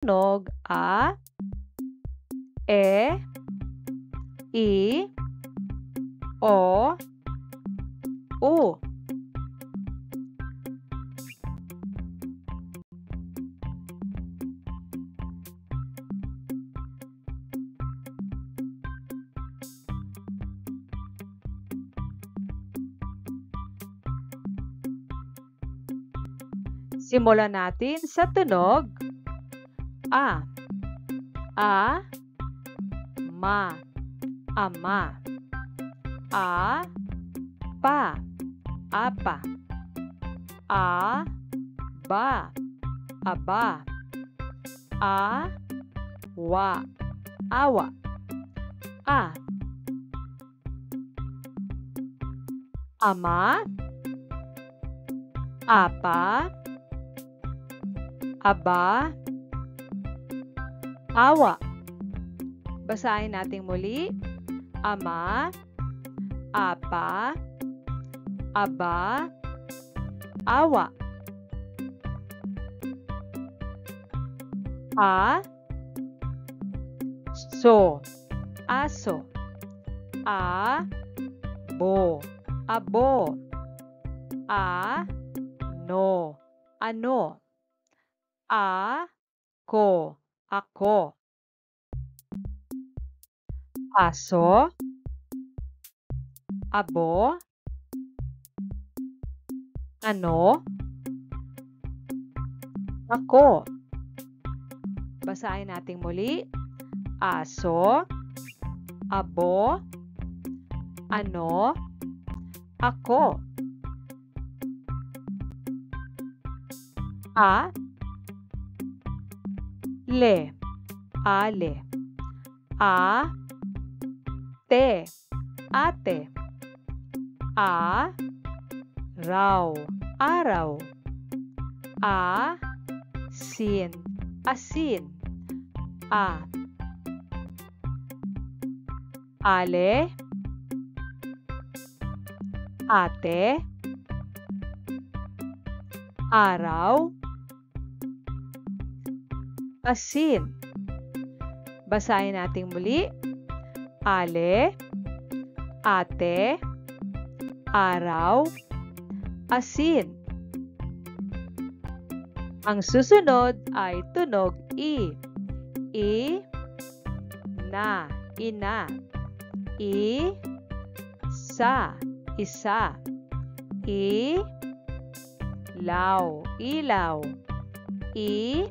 tunog A, E, I, O, U. Simulan natin sa tunog A. A, ma, ama. A, pa, apa. A, ba, aba. A, wa, awa. A, ama, apa, aba, awa. Basahin natin muli. Ama, apa, aba, awa. A, so, aso. A, bo, abo. A, no, ano. A, ko, ako. Aso, abo, ano, ako. Basahin natin muli. Aso, abo, ano, ako. A, le, ale. A, te, ate. A, raw, araw. A, sin, asin. A, ale, ate, araw, asin. Basahin natin muli. Ale, ate, araw, asin. Ang susunod ay tunog I. I, na, ina. I, sa, isa. I, law, ilaw. I,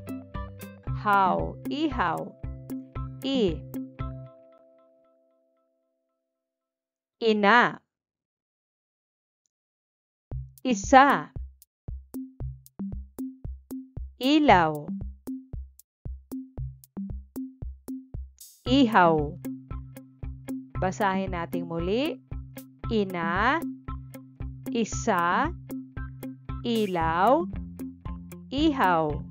haw, ihaw. I, ina. Isa. Ilaw. Ihaw. Basahin natin muli. Ina, isa, ilaw, ihaw.